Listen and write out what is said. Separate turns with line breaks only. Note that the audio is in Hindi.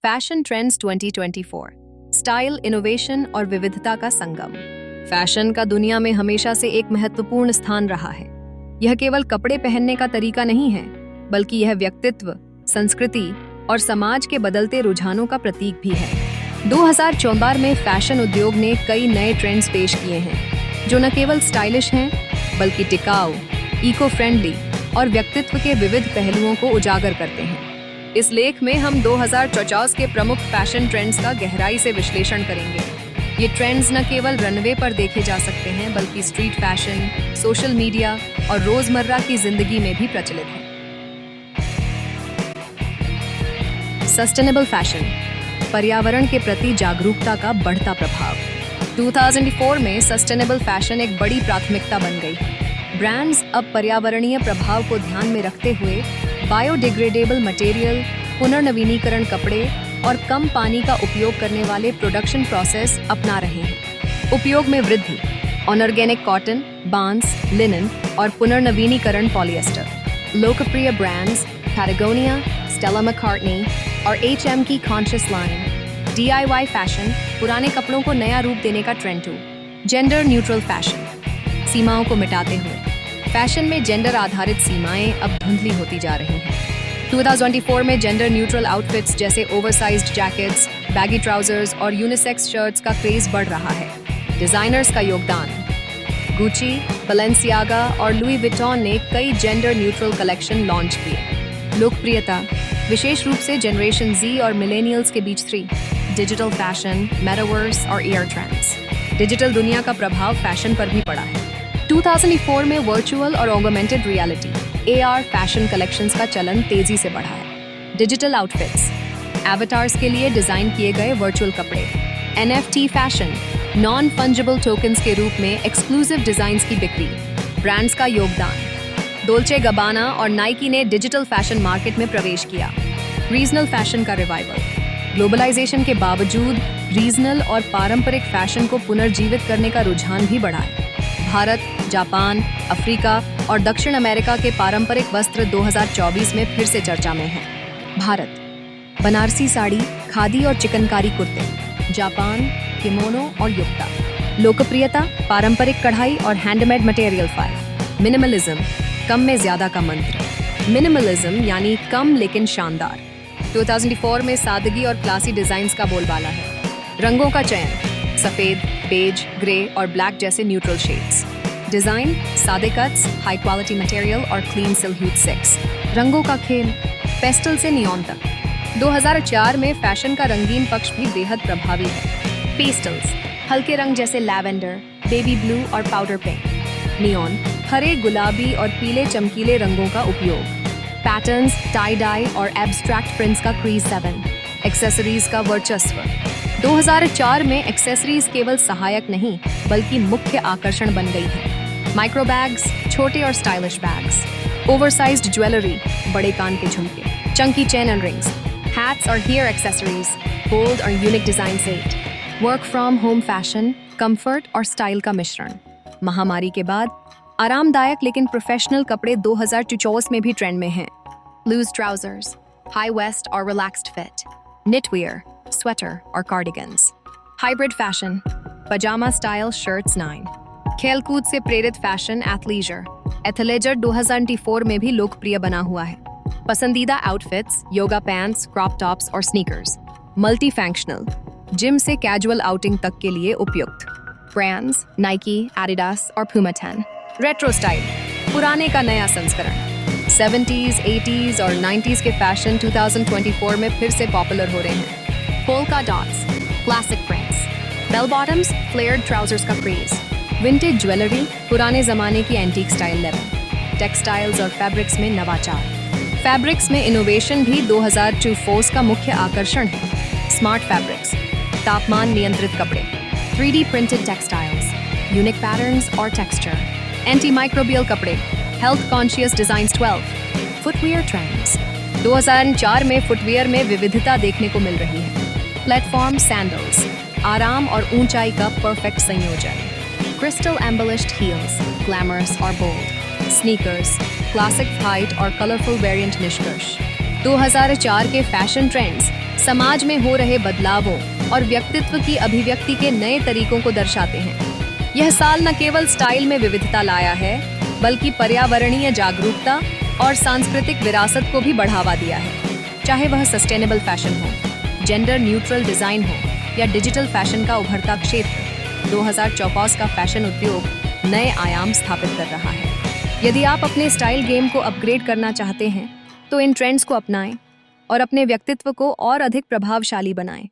फैशन ट्रेंड्स 2024, स्टाइल, इनोवेशन और विविधता का संगम। फैशन का दुनिया में हमेशा से एक महत्वपूर्ण स्थान रहा है। यह केवल कपड़े पहनने का तरीका नहीं है, बल्कि यह व्यक्तित्व, संस्कृति और समाज के बदलते रुझानों का प्रतीक भी है। 2024 में फैशन उद्योग ने कई नए ट्रेंड्स पेश किए हैं, जो न केवल स्टाइलिश हैं, बल्कि टिकाऊ, इको फ्रेंडली और व्यक्तित्व के विविध पहलुओं को उजागर करते हैं। इस लेख में हम 2050 के प्रमुख फैशन ट्रेंड्स का गहराई से विश्लेषण करेंगे। ये ट्रेंड्स न केवल रनवे पर देखे जा सकते हैं, बल्कि स्ट्रीट फैशन, सोशल मीडिया और रोजमर्रा की जिंदगी में भी प्रचलित हैं। सस्टेनेबल फैशन, पर्यावरण के प्रति जागरूकता का बढ़ता प्रभाव। 2004 में सस्टेनेबल फैशन एक बड़ी प्राथमिकता बन गई है। ब्रांड्स अब पर्यावरणीय प्रभाव को ध्यान में रखते हुए बायोडिग्रेडेबल मटेरियल, पुनर्नवीनीकरण कपड़े और कम पानी का उपयोग करने वाले प्रोडक्शन प्रोसेस अपना रहे हैं। उपयोग में वृद्धि, ऑर्गेनिक कॉटन, बांस, लिनन और पुनर्नवीनीकरण पॉलिएस्टर। लोकप्रिय ब्रांड्स पैटागोनिया, स्टेला मैकार्टनी और H&M की कॉन्शियस लाइन। DIY फैशन, पुराने कपड़ों को नया रूप देने का trend too. Gender neutral fashion, सीमाओं को मिटाते हुए फैशन में जेंडर आधारित सीमाएं अब धुंधली होती जा रही हैं। 2024 में जेंडर न्यूट्रल आउटफिट्स जैसे ओवरसाइज्ड जैकेट्स, बैगी ट्राउजर्स और यूनिसेक्स शर्ट्स का क्रेज बढ़ रहा है। डिजाइनर्स का योगदान। गुची, बैलेंसियागा और लुई विटॉन ने कई जेंडर न्यूट्रल कलेक्शन लॉन्च किए। लोकप्रियता, विशेष रूप से जनरेशन Z और मिलेनियल्स के बीच 3। डिजिटल फैशन, मेटावर्स और एयर ट्रेंड्स। डिजिटल दुनिया का प्रभाव फैशन पर भी पड़ा है। 2004 में वर्चुअल और augmented reality AR fashion collections का चलन तेजी से बढ़ा है। डिजिटल आउटफिट्स, एवटार्स के लिए डिजाइन किए गए वर्चुअल कपड़े। NFT fashion, non fungible tokens के रूप में एक्सक्लूसिव डिजाइन्स की बिक्री। ब्रांड्स का योगदान। डोल्चे गबाना और नाइकी ने डिजिटल फैशन मार्केट में प्रवेश किया। रीजनल फैशन का रिवाइवल। ग्लोबलाइजेशन के बावजूद रीजनल और पारंपरिक फैशन को पुनर्जीवित करने का रुझान भी बढ़ा है। भारत, जापान, अफ्रीका और दक्षिण अमेरिका के पारंपरिक वस्त्र 2024 में फिर से चर्चा में हैं। भारत, बनारसी साड़ी, खादी और चिकनकारी कुर्ते। जापान, किमोनो और युक्ता। लोकप्रियता, पारंपरिक कढ़ाई और हैंडमेड मटेरियल। 5। मिनिमलिज्म, कम में ज्यादा का मंत्र। मिनिमलिज्म यानी कम लेकिन शानदार। 2004 में सादगी और क्लासी डिजाइन्स का बोलबाला है। रंगों का चयन, सफेद, बेज, ग्रे और ब्लैक जैसे न्यूट्रल शेड्स। डिजाइन, सादे कट्स, हाई क्वालिटी मटेरियल और क्लीन सिल्क ह्यूज 6। रंगों का खेल, पेस्टल से नियॉन तक। 2004 में फैशन का रंगीन पक्ष भी बेहद प्रभावी है। पेस्टल्स, हल्के रंग जैसे लैवेंडर, बेबी ब्लू और पाउडर पिंक। नियॉन, हरे, गुलाबी और पीले चमकीले रंगों का उपयोग। पैटर्न्स, टाई डाई और एब्स्ट्रैक्ट प्रिंट्स का क्रीज 7। एक्सेसरीज का वर्चस्व। 2004 में एक्सेसरीज केवल सहायक नहीं, बल्कि मुख्य आकर्षण बन गई है। माइक्रो बैग्स, छोटे और स्टाइलिश बैग्स। ओवरसाइज्ड ज्वेलरी, बड़े कान के झुमके। Chunky chain and rings. Hats और हेयर एक्सेसरीज, बोल्ड और यूनिक डिजाइन से। Work from home fashion, comfort और स्टाइल का मिश्रण। महामारी के बाद आरामदायक लेकिन प्रोफेशनल कपड़े 2024 में भी ट्रेंड में हैं। लूज ट्राउजर्स, हाई वेस्ट और रिलैक्स्ड फिट। निटवियर, स्वेटर और कार्डिगन्स। हाइब्रिड फैशन, पजामा स्टाइल शर्ट्स 9। खेलकूद से प्रेरित फैशन, एथलीजर। एथलेजर 2024 में भी लोकप्रिय बना हुआ है। पसंदीदा outfits, yoga pants, crop tops और स्नीकर्स। मल्टी फंक्शनल, जिम से कैजुअल आउटिंग तक के लिए उपयुक्त। ब्रांड्स, नाइकी, एडिडास और प्यूमा 10। रेट्रो स्टाइल, पुराने का नया संस्करण। 70s, 80s और 90s के फैशन 2024 में फिर से पॉपुलर हो रहे हैं। Polka dots, classic prints. Bell bottoms, flared trousers का क्रेज। विंटेज ज्वेलरी, पुराने जमाने की एंटीक स्टाइल लेवल। टेक्सटाइल्स और फैब्रिक्स में नवाचार। फैब्रिक्स में इनोवेशन भी 2024 का मुख्य आकर्षण है। स्मार्ट फैब्रिक्स, तापमान नियंत्रित कपड़े। 3D printed textiles, unique patterns और टेक्सचर। एंटी माइक्रोबियल कपड़े, health conscious designs 12। Footwear trends, 2004 में फुटवियर में विविधता देखने को मिल रही है। प्लेटफॉर्म सैंडल्स, आराम और ऊंचाई का परफेक्ट संयोजन। क्रिस्टल एम्बलिश्ड हील्स, ग्लैमरस और बोल्ड। स्नीकर्स, क्लासिक हाइट और कलरफुल वेरिएंट निष्कर्ष। 2004 के फैशन ट्रेंड्स समाज में हो रहे बदलावों और व्यक्तित्व की अभिव्यक्ति के नए तरीकों को दर्शाते हैं। यह साल न केवल स्टाइल में विविधता लाया है, बल्कि पर्यावरणीय जागरूकता और सांस्कृतिक विरासत को भी बढ़ावा दिया है। चाहे वह सस्टेनेबल फैशन हो, जेंडर न्यूट्रल डिजाइन हो या डिजिटल फैशन का उभरता क्षेत्र, 2024 का फैशन उद्योग नए आयाम स्थापित कर रहा है। यदि आप अपने स्टाइल गेम को अपग्रेड करना चाहते हैं, तो इन ट्रेंड्स को अपनाएं और अपने व्यक्तित्व को और अधिक प्रभावशाली बनाएं।